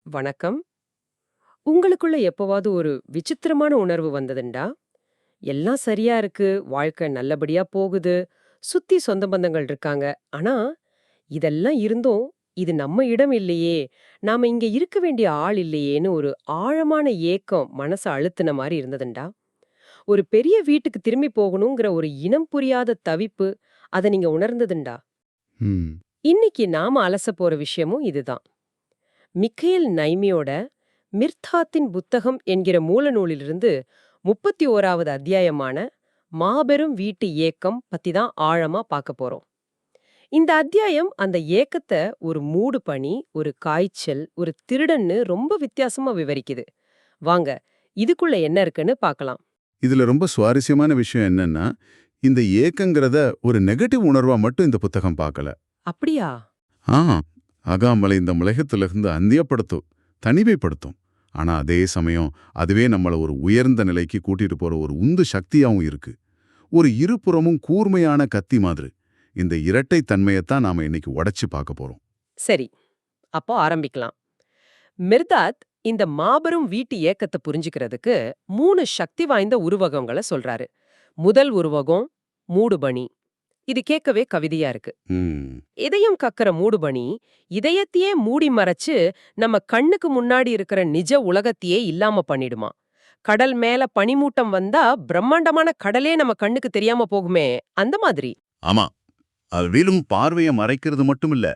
வணக்கம். உங்களுக்குள்ள எப்பவாவது ஒரு விசித்திரமான உணர்வு வந்ததுண்டா? எல்லாம் சரியா இருக்கு, வாழ்க்கை நல்லபடியா போகுது, சுத்தி சொந்த பந்தங்கள் இருக்காங்க. ஆனா, இதெல்லாம் இருந்தும், இது நம்ம இடம் இல்லையே, நாம இங்க இருக்க வேண்டிய ஆள் இல்லையேன்னு ஒரு ஆழமான ஏக்கம் மனச அழுத்துன மாரி இருந்ததுண்டா? ஒரு பெரிய வீட்டுக்கு திரும்பி போகணுங்கிற ஒரு இனம் புரியாத தவிப்பு, அத நீங்க உணர்ந்ததுண்டா? ம். இன்னைக்கு நாம அலசப் போற விஷயமும் இதுதான். மிக்கேல் நைமியோட மிர்தாத்தின் புத்தகம் என்கிற மூலநூலிலிருந்து 31வது அத்தியாயமான மாபெரும் வீட்டு ஏக்கம் பத்தி தான் ஆழமா பார்க்க போறோம். இந்த அத்தியாயம் அந்த ஏக்கத்தை ஒரு மூடு பனி, ஒரு காய்ச்சல், ஒரு திருடன்னு ரொம்ப வித்தியாசமா விவரிக்குது. வாங்க, இதுக்குள்ள என்ன இருக்குன்னு பார்க்கலாம். இதுல ரொம்ப சுவாரஸ்யமான விஷயம் என்னன்னா, இந்த ஏக்கங்கிறத ஒரு நெகட்டிவ் உணர்வா மட்டும் இந்த புத்தகம் பார்க்கல. அப்படியா? ஆ, அகாமலை இந்த உலகத்திலிருந்து அந்நியப்படுத்தும், தனிமைப்படுத்தும். ஆனா அதே சமயம் அதுவே நம்மள ஒரு உயர்ந்த நிலைக்கு கூட்டிட்டு போற ஒரு உந்து சக்தியாவும் இருக்கு. ஒரு இருபுறமும் கூர்மையான கத்தி மாதிரி. இந்த இரட்டை தன்மையத்தான் நாம இன்னைக்கு உடைச்சு பார்க்க போறோம். சரி, அப்போ ஆரம்பிக்கலாம். மிர்தாத் இந்த மாபெரும் வீட்டு ஏக்கத்தை புரிஞ்சுக்கிறதுக்கு 3 சக்தி வாய்ந்த உருவகங்களை சொல்றாரு. முதல் உருவகம் மூடுபனி. இது கேட்கவே கவிதையா இருக்கு. ம். இதயம் கக்கற மூடுபனி இதயத்தையே மூடி மறைச்சு நம்ம கண்ணுக்கு முன்னாடி இருக்கிற நிஜ உலகத்தையே இல்லாம பண்ணிடுமா. கடல் மேல பனிமூட்டம் வந்தா பிரம்மாண்டமான கடலே நம்ம கண்ணுக்கு தெரியாம போகுமே, அந்த மாதிரி. ஆமா. அது வெறும் பார்வைய மறைக்கிறது மட்டும் இல்ல.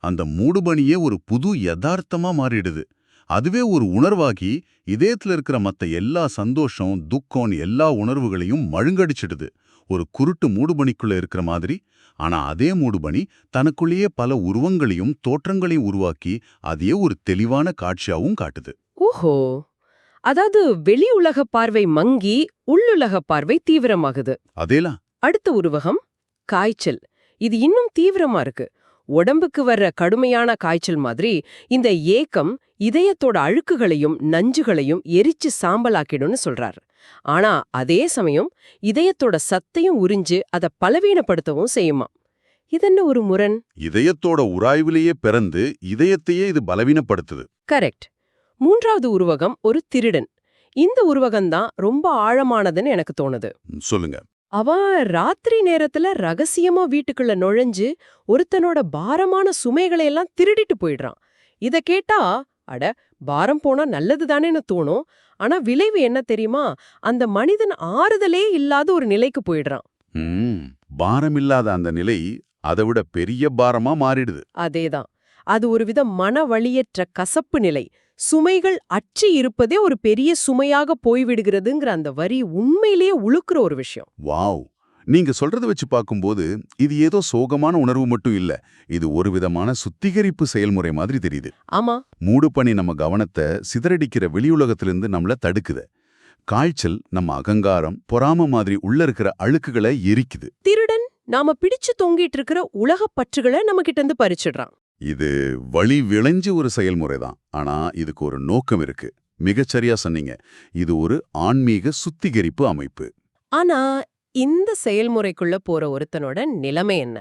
அந்த மூடுபனியே ஒரு புது யதார்த்தமா மாறிடுது. அதுவே ஒரு உணர்வாகி இதயத்துல இருக்கிற மத்த எல்லா சந்தோஷம், துக்கம் எல்லா உணர்வுகளையும் மழுங்கடிச்சிடுது. ஒரு குருட்டு மூடுபனிக்குள்ள இருக்கிற மாதிரி. ஆனா அதே மூடுபனி தனக்குள்ளேயே பல உருவங்களையும் தோற்றங்களையும் உருவாக்கி அதையே ஒரு தெளிவான காட்சியாவும் காட்டுது. ஓஹோ, அதாவது வெளி உலக பார்வை மங்கி உள்ளுலக பார்வை தீவிரமாகுது. அதேலாம். அடுத்த உருவகம் காய்ச்சல். இது இன்னும் தீவிரமா இருக்கு. உடம்புக்கு வர்ற கடுமையான காய்ச்சல் மாதிரி இந்த ஏக்கம் இதயத்தோட அழுக்குகளையும் நஞ்சுகளையும் எரிச்சு சாம்பலாக்கிடும்னு சொல்றார். ஆனா அதே சமயம் இதயத்தோட சத்தையும் உறிஞ்சு அதை பலவீனப்படுத்தவும் செய்யுமா. இதென்ன ஒரு முரண்? இதயத்தோட உராய்விலேயே பிறந்து இதயத்தையே இது பலவீனப்படுத்துது. கரெக்ட். மூன்றாவது உருவகம் ஒரு திருடன். இந்த உருவகம்தான் ரொம்ப ஆழமானதுன்னு எனக்கு தோணுது. சொல்லுங்க. அவன் ராத்திரி நேரத்துல ரகசியமா வீட்டுக்குள்ள நுழைஞ்சு ஒருத்தனோட பாரமான சுமைகளை எல்லாம் திருடிட்டு போயிடுறான். இத கேட்டா, அட, பாரம் போனா நல்லது தானேன்னு தோணும். ஆனா விளைவு என்ன தெரியுமா? அந்த மனிதன் ஆறுதலே இல்லாத ஒரு நிலைக்கு போயிடுறான். ம். பாரமில்லாத அந்த நிலை அதை விட பெரிய பாரமா மாறிடுது. அதேதான். அது ஒருவித மன வலியற்ற கசப்பு நிலை. சுமைகள் அற்றி இருப்பதே ஒரு பெரிய சுமையாக போய்விடுகிறதுங்கிற அந்த வரி உண்மையிலேயே உழுக்குற ஒரு விஷயம். வாவ்! நீங்க சொல்றத வச்சு பார்க்கும்போது இது ஏதோ சோகமான உணர்வு மட்டும் இல்ல. இது ஒரு விதமான சுத்திகரிப்பு செயல்முறை மாதிரி தெரியுது. ஆமா. மூடுபனி நம்ம கவனத்தை சிதறடிக்கிற வெளியுலகத்திலிருந்து நம்மள தடுக்குது. காய்ச்சல் நம்ம அகங்காரம், பொறாம மாதிரி உள்ள இருக்கிற அழுக்குகளை எரிக்குது. திருடன் நாம பிடிச்சு தொங்கிட்டு இருக்கிற உலகப் பற்றுகளை நம்ம கிட்ட இருந்து பறிச்சிடுறான். இது வழி விளைஞ்சு ஒரு செயல்முறை தான். ஆனா இதுக்கு ஒரு நோக்கம் இருக்கு. மிகச்சரியா சொன்னீங்க. இது ஒரு ஆன்மீக சுத்திகரிப்பு அமைப்பு. ஆனா இந்த செயல்முறைக்குள்ள போற ஒருத்தனோட நிலைமை என்ன?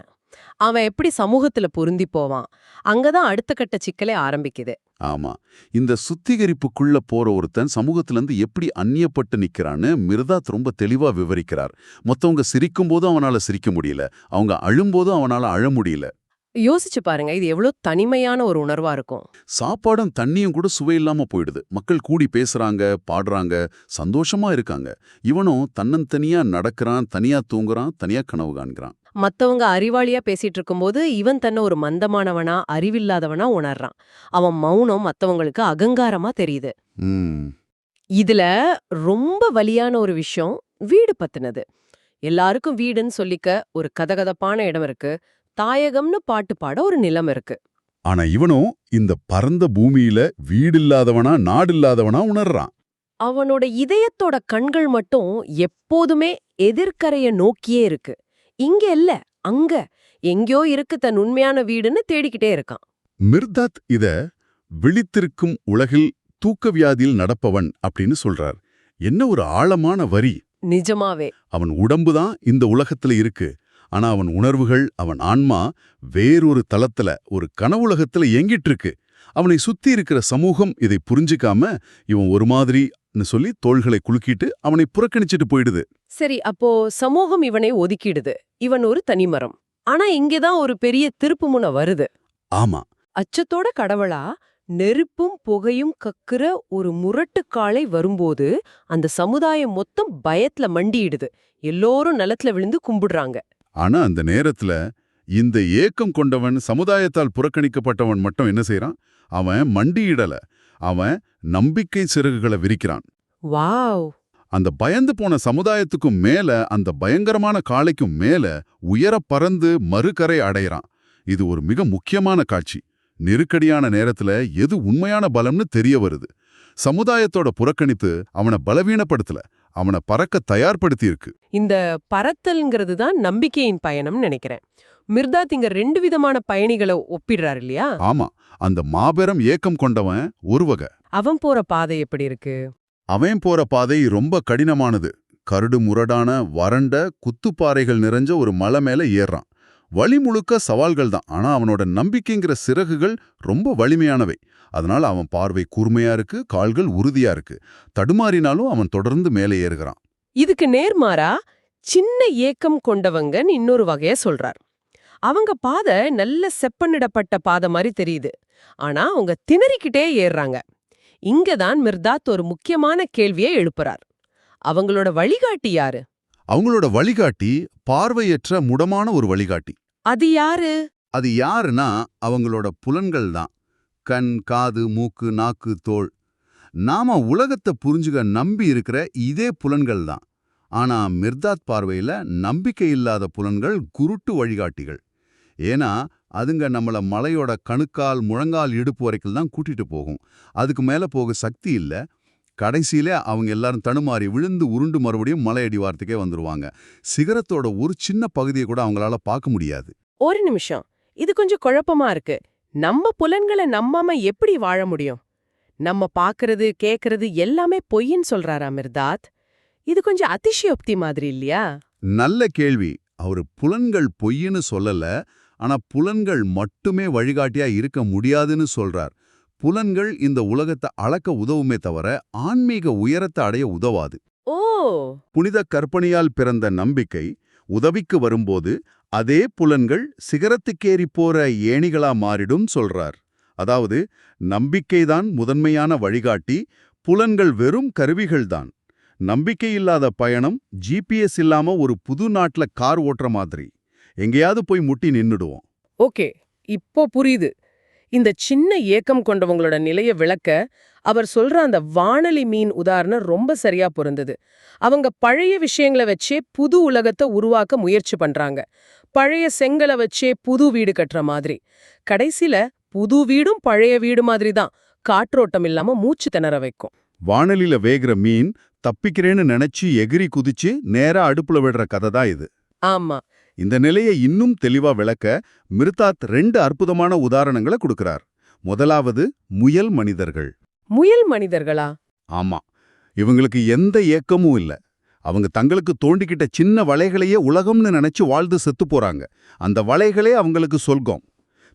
அவன் எப்படி சமூகத்துல பொருந்தி போவான்? அங்கதான் அடுத்த கட்ட சிக்கலே ஆரம்பிக்குது. ஆமா. இந்த சுத்திகரிப்புக்குள்ள போற ஒருத்தன் சமூகத்திலிருந்து எப்படி அந்நியப்பட்டு நிக்கிறான்னு மிர்தாத் ரொம்ப தெளிவா விவரிக்கிறார். மத்தவங்க சிரிக்கும் போதும் அவனால சிரிக்க முடியல. அவங்க அழும்போதும் அவனால அழ முடியல. யோசிச்சு பாருங்க, இது எவ்வளவு தனிமையான ஒரு உணர்வா இருக்கும். சாப்பாடும் தண்ணியும் கூட சுவையில்லாம போயிடுது. மக்கள் கூடி பேசுறாங்க, பாடுறாங்க, சந்தோஷமா இருக்காங்க. இவனும் தன்னந்தனியா நடக்கிறான், தனியா தூங்குறான், தனியா கனவு காண்கிறான். மத்தவங்க அறிவாளியா பேசிட்டு இருக்கும்போது இவன் தன்னை ஒரு மந்தமானவனா, அறிவில்லாதவனா உணர்றான். அவன் மௌனம் மத்தவங்களுக்கு அகங்காரமா தெரியுது. ம். இதுல ரொம்ப வலியான ஒரு விஷயம் வீடு பத்தினது. எல்லாருக்கும் வீடுன்னு சொல்லிக்க ஒரு கதகதப்பான இடம் இருக்கு. தாயகம்னு பாட்டு பாட ஒரு நிலம் இருக்கு. ஆனா இவனும் இந்த பரந்த பூமியில வீடில்லாதவனா, நாடில்லாதவனா உணர்றான். அவனோட இதயத்தோட கண்கள் மட்டும் எப்போதுமே எதிர்க்கரைய நோக்கியே இருக்கு. இங்க இல்ல, அங்க எங்கேயோ இருக்கு தன் உண்மையான வீடுன்னு தேடிக்கிட்டே இருக்கான். மிர்தாத் இத விழித்திருக்கும் உலகில் தூக்க வியாதியில் நடப்பவன் அப்படின்னு சொல்றார். என்ன ஒரு ஆழமான வரி. நிஜமாவே. அவன் உடம்புதான் இந்த உலகத்துல இருக்கு. ஆனா அவன் உணர்வுகள், அவன் ஆன்மா வேறொரு தளத்துல, ஒரு கனவுலகத்துல இயங்கிட்டு இருக்கு. அவனை சுத்தி இருக்கிற சமூகம் இதை புரிஞ்சுக்காம இவன் ஒரு மாதிரின்னு சொல்லி தோள்களை குலுக்கிட்டு அவனை புறக்கணிச்சிட்டு போயிடுது. சரி, அப்போ சமூகம் இவனை ஒதுக்கிடுது. இவன் ஒரு தனிமரம். ஆனா இங்கதான் ஒரு பெரிய திருப்புமுனை வருது. ஆமா, அச்சத்தோட கடவுளா நெருப்பும் புகையும் கக்குற ஒரு முரட்டுக்காளை வரும்போது அந்த சமுதாயம் மொத்தம் பயத்துல மண்டியிடுது. எல்லோரும் நிலத்துல விழுந்து கும்பிடுறாங்க. ஆனா அந்த நேரத்துல இந்த ஏக்கம் கொண்டவன், சமுதாயத்தால் புறக்கணிக்கப்பட்டவன் மட்டும் என்ன செய்றான்? அவன் மண்டியிடல. அவன் நம்பிக்கை சிறகுகளை விரிக்கிறான். வாவ்! அந்த பயந்து போன சமுதாயத்துக்கும் மேல, அந்த பயங்கரமான காளைக்கும் மேல உயர பறந்து மறுகரை அடையறான். இது ஒரு மிக முக்கியமான காட்சி. நெருக்கடியான நேரத்துல எது உண்மையான பலம்னு தெரிய வருது. சமுதாயத்தோட புறக்கணித்து அவனை பலவீனப்படுத்தல, அவனை பறக்க தயார்படுத்தி இருக்கு. இந்த பறத்தல்ங்கிறது தான் நம்பிக்கையின் பயணம்னு நினைக்கிறேன். மிர்தாத் இங்க 2 விதமான பயணிகளை ஒப்பிடுறாரு இல்லையா? ஆமா, அந்த மாபெரும் ஏக்கம் கொண்டவன் ஒரு வகை. அவன் போற பாதை எப்படி இருக்கு? அவன் போற பாதை ரொம்ப கடினமானது. கரடு முரடான வறண்ட குத்துப்பாறைகள் நிறைஞ்ச ஒரு மலை மேல ஏறான். வழி முழுக்க சவால்கள் தான். ஆனா அவனோட நம்பிக்கைங்கிற சிறகுகள் ரொம்ப வலிமையானவை. அதனால அவன் பார்வை கூர்மையா இருக்கு, கால்கள் உறுதியா இருக்கு. தடுமாறினாலும் அவன் தொடர்ந்து மேலே ஏறுகிறான். இதுக்கு நேர்மாறா சின்ன ஏக்கம் கொண்டவங்கன்னு இன்னொரு வகைய சொல்றார். அவங்க பாதை நல்ல செப்பனிடப்பட்ட பாதை மாதிரி தெரியுது. ஆனா அவங்க திணறிக்கிட்டே ஏறுறாங்க. இங்கதான் மிர்தாத் ஒரு முக்கியமான கேள்வியை எழுப்புறார். அவங்களோட வழிகாட்டி யாரு? அவங்களோட வழிகாட்டி பார்வையற்ற முடமான ஒரு வழிகாட்டி. அது யாரு? அது யாருன்னா அவங்களோட புலன்கள் தான். கண், காது, மூக்கு, நாக்கு, தோள். நாம உலகத்தை புரிஞ்சுக்க நம்பி இருக்கிற இதே புலன்கள் தான். ஆனா மிர்தாத் பார்வையில நம்பிக்கை இல்லாத புலன்கள் குருட்டு வழிகாட்டிகள். ஏன்னா அதுங்க நம்மள மலையோட கணுக்கால், முழங்கால், இடுப்பு வரைக்கும் தான் கூட்டிட்டு போகும். அதுக்கு மேல போக சக்தி இல்ல. கடைசியில அவங்க எல்லாரும் தடுமாறி விழுந்து உருண்டு மறுபடியும் மலை அடிவாரத்துக்கே வந்துருவாங்க. சிகரத்தோட ஒரு சின்ன பகுதியை கூட அவங்களால பார்க்க முடியாது. ஒரு நிமிஷம், இது கொஞ்சம் குழப்பமா இருக்கு. நம்ம புலன்களை நம்பாம எப்படி வாழ முடியும்? நம்ம பாக்குறது கேக்குறது எல்லாமே பொய்ன்னு சொல்றாரா மிர்தாத்? இது கொஞ்சம் அதிசயோக்தி மாதிரி இல்லையா? நல்ல கேள்வி. அவரு புலன்கள் பொய்ன்னு சொல்லல, ஆனா புலன்கள் மட்டுமே வழிகாட்டியா இருக்க முடியாதுன்னு சொல்றார். புலன்கள் இந்த உலகத்தை அளக்க உதவுமே தவிர ஆன்மீக உயரத்தை அடைய உதவாது. ஓ, புனித கற்பனையால் பிறந்த நம்பிக்கை உதவிக்கு வரும்போது அதே புலன்கள் சிகரத்துக்கேறி போற ஏணிகளா மாறிடும் சொல்றார். அதாவது நம்பிக்கைதான் முதன்மையான வழிகாட்டி, புலன்கள் வெறும் கருவிகள்தான். நம்பிக்கை இல்லாத பயணம் ஜிபிஎஸ் இல்லாம ஒரு புது நாட்டுல கார் ஓட்டுற மாதிரி. எங்கேயாவது போய் முட்டி நின்னுடுவோம். ஓகே, இப்போ புரியுது. இந்த சின்ன ஏக்கம் கொண்டவங்களோட நிலைய விளக்க அவர் சொல்ற அந்த வானலி மீன் உதாரணம் ரொம்ப சரியா பொருந்தது. அவங்க பழைய விஷயங்களை வச்சே புது உலகத்தை உருவாக்க முயற்சி பண்றாங்க. பழைய செங்கலை வச்சே புது வீடு கட்டுற மாதிரி. கடைசில புது வீடும் பழைய வீடு மாதிரி தான், காற்றோட்டம் இல்லாம மூச்சு திணற வைக்கும். வானலில வேகிற மீன் தப்பிக்கிறேன்னு நினைச்சு எகிரி குதிச்சு நேரா அடுப்புல விடுற கதை தான் இது. ஆமா, இந்த நிலையை இன்னும் தெளிவா விளக்க மிர்தாத் 2 அற்புதமான உதாரணங்களை கொடுக்கிறார். முதலாவது முயல் மனிதர்கள். முயல் மனிதர்களா? ஆமா, இவங்களுக்கு எந்த ஏக்கமும் இல்ல. அவங்க தங்களுக்கு தோண்டிக்கிட்ட சின்ன வலைகளையே உலகம்னு நினைச்சு வாழ்ந்து செத்து போறாங்க. அந்த வலைகளே அவங்களுக்கு சொர்க்கம்.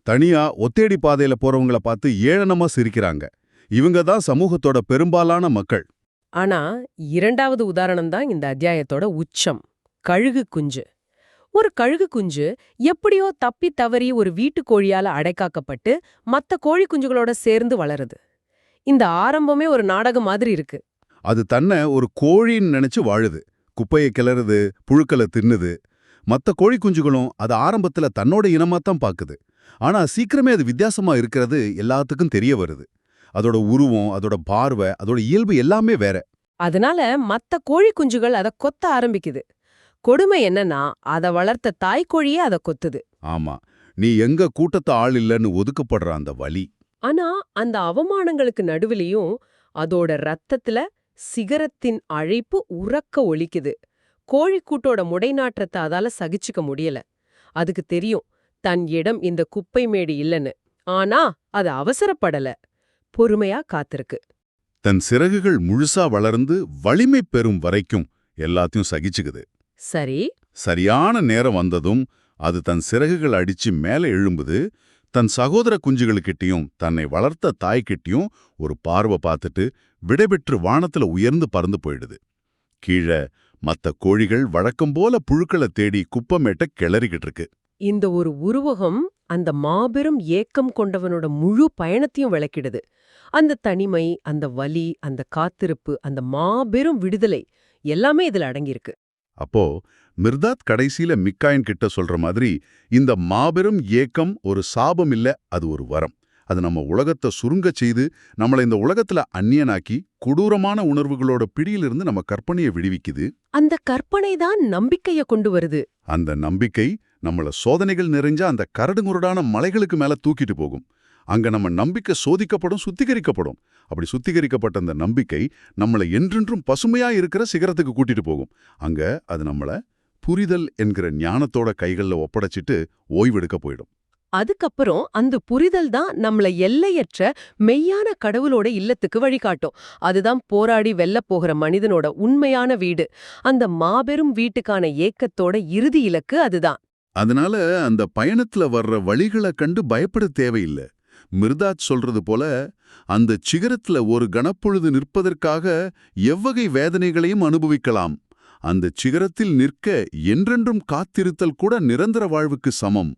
தனியா ஒத்தேடி பாதையில போறவங்கள பார்த்து ஏளனமா சிரிக்கிறாங்க. இவங்க தான் சமூகத்தோட பெரும்பாலான மக்கள். ஆனா 2வது உதாரணம் தான் இந்த அத்தியாயத்தோட உச்சம். கழுகு குஞ்சு. ஒரு கழுகு குஞ்சு எப்படியோ தப்பி தவறி ஒரு வீட்டுக்கோழியால அடைக்காக்கப்பட்டு மத்த கோழி குஞ்சுகளோட சேர்ந்து வளருது. இந்த ஆரம்பமே ஒரு நாடகம் மாதிரி இருக்கு. அது தன்னை ஒரு கோழின்னு நினைச்சு வாழுது. குப்பையை கிளறுது, புழுக்களை தின்னுது. மத்த கோழி குஞ்சுகளும் அது ஆரம்பத்துல தன்னோட இனமாத்தான் பாக்குது. ஆனா சீக்கிரமே அது வித்தியாசமா இருக்கிறது எல்லாத்துக்கும் தெரிய வருது. அதோட உருவம், அதோட பார்வை, அதோட இயல்பு எல்லாமே வேற. அதனால மத்த கோழி குஞ்சுகள் அத கொத்த ஆரம்பிக்குது. கொடுமை என்னன்னா அத வளர்த்த தாய்க்கோழியே அத கொத்துது. ஆமா, நீ எங்க கூட்டத்து ஆள் இல்லன்னு ஒதுக்கப்படுற அந்த வலி. ஆனா அந்த அவமானங்களுக்கு நடுவுலயும் அதோட ரத்தத்துல சிகரத்தின் அழைப்பு உரக்க ஒலிக்குது. கோழிக்கூட்டோட முடைநாற்றத்தை அதால சகிச்சுக்க முடியல. அதுக்கு தெரியும் தன் இடம் இந்த குப்பை மேடு இல்லைன்னு. ஆனா அது அவசரப்படல, பொறுமையா காத்திருக்கு. தன் சிறகுகள் முழுசா வளர்ந்து வலிமை பெறும் வரைக்கும் எல்லாத்தையும் சகிச்சுக்குது. சரி, சரியான நேரம் வந்ததும் அது தன் சிறகுகள் அடிச்சு மேலே எழும்புது. தன் சகோதர குஞ்சுகளுக்கிட்டையும் தன்னை வளர்த்த தாய்கிட்டையும் ஒரு பார்வை பார்த்துட்டு விடைபெற்று வானத்துல உயர்ந்து பறந்து போயிடுது. கீழே மத்த கோழிகள் வழக்கம் போல புழுக்களை தேடி குப்பமேட்ட கிளறிக்கிட்டு இருக்கு. இந்த ஒரு உருவகம் அந்த மாபெரும் ஏக்கம் கொண்டவனோட முழு பயணத்தையும் விளக்கிடுது. அந்த தனிமை, அந்த வலி, அந்த காத்திருப்பு, அந்த மாபெரும் விடுதலை எல்லாமே இதுல அடங்கியிருக்கு. அப்போ மிர்தாத் கடைசியில மிக்காயின் கிட்ட சொல்ற மாதிரி, இந்த மாபெரும் ஏக்கம் ஒரு சாபம் இல்ல, அது ஒரு வரம். அது நம்ம உலகத்தை சுருங்கச் செய்து நம்மள இந்த உலகத்துல அந்நியனாக்கி கொடூரமான உணர்வுகளோட பிடியிலிருந்து நம்ம கற்பனையை விடுவிக்குது. அந்த கற்பனை தான் நம்பிக்கைய கொண்டு வருது. அந்த நம்பிக்கை நம்மள சோதனைகள் நிறைஞ்ச அந்த கரடுமுரடான மலைகளுக்கு மேல தூக்கிட்டு போகும். அங்க நம்ம நம்பிக்கை சோதிக்கப்படும், சுத்திகரிக்கப்படும். அப்படி சுத்திகரிக்கப்பட்ட அந்த நம்பிக்கை நம்மளை என்றென்றும் பசுமையா இருக்கிற சிகரத்துக்கு கூட்டிட்டு போகும். அங்க அது நம்மள புரிதல் என்கிற ஞானத்தோட கைகள்ல ஒப்படைச்சிட்டு ஓய்வெடுக்க போயிடும். அதுக்கப்புறம் அந்த புரிதல் தான் நம்மள எல்லையற்ற மெய்யான கடவுளோட இல்லத்துக்கு வழிகாட்டும். அதுதான் போராடி வெல்லப் போகிற மனிதனோட உண்மையான வீடு. அந்த மாபெரும் வீட்டுக்கான ஏக்கத்தோட இறுதி இலக்கு அதுதான். அதனால அந்த பயணத்துல வர்ற வழிகளை கண்டு பயப்பட தேவையில்ல. மிர்தாத் சொல்றது போல, அந்த சிகரத்துல ஒரு கணப்பொழுது நிற்பதற்காக எவ்வகை வேதனைகளையும் அனுபவிக்கலாம். அந்த சிகரத்தில் நிற்க என்றென்றும் காத்திருத்தல் கூட நிரந்தர வாழ்வுக்கு சமம்.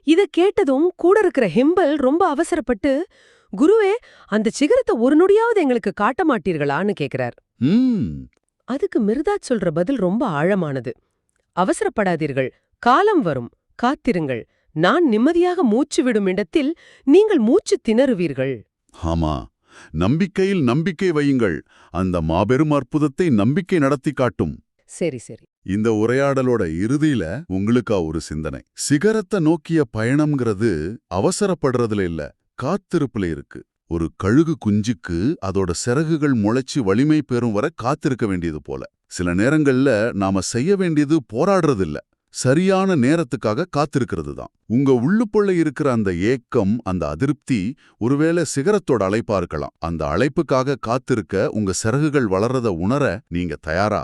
இத கேட்டதும் கூட இருக்கிற ஹிம்பல் ரொம்ப அவசரப்பட்டு, குருவே, அந்த சிகரத்தை ஒரு நொடியாவது எங்களுக்கு காட்ட மாட்டீர்களான்னு கேக்குறார். அதுக்கு மிர்தாத் சொல்ற பதில் ரொம்ப ஆழமானது. அவசரப்படாதீர்கள், காலம் வரும், காத்திருங்கள். நான் நிம்மதியாக மூச்சு விடும் இடத்தில் நீங்கள் மூச்சு திணறுவீர்கள். ஆமா, நம்பிக்கையில் நம்பிக்கை வையுங்கள். அந்த மாபெரும் அற்புதத்தை நம்பிக்கை நடத்தி காட்டும். சரி சரி. இந்த உரையாடலோட இறுதியில உங்களுக்கா ஒரு சிந்தனை. சிகரத்தை நோக்கிய பயணம்ங்கிறது அவசரப்படுறதுல இல்ல, காத்திருப்புல இருக்கு. ஒரு கழுகு குஞ்சுக்கு அதோட சிறகுகள் முளைச்சு வலிமை பெறும் வரை காத்திருக்க வேண்டியது போல. சில நேரங்கள்ல நாம செய்ய வேண்டியது போராடுறது இல்ல, சரியான நேரத்துக்காக காத்திருக்கிறது தான். உங்க உள்ளுக்குள்ள இருக்கிற அந்த ஏக்கம், அந்த அதிருப்தி ஒருவேளை சிகரத்தோட அழைப்பா இருக்கலாம். அந்த அழைப்புக்காக காத்திருக்க உங்க சிறகுகள் வளர்றத உணர நீங்க தயாரா?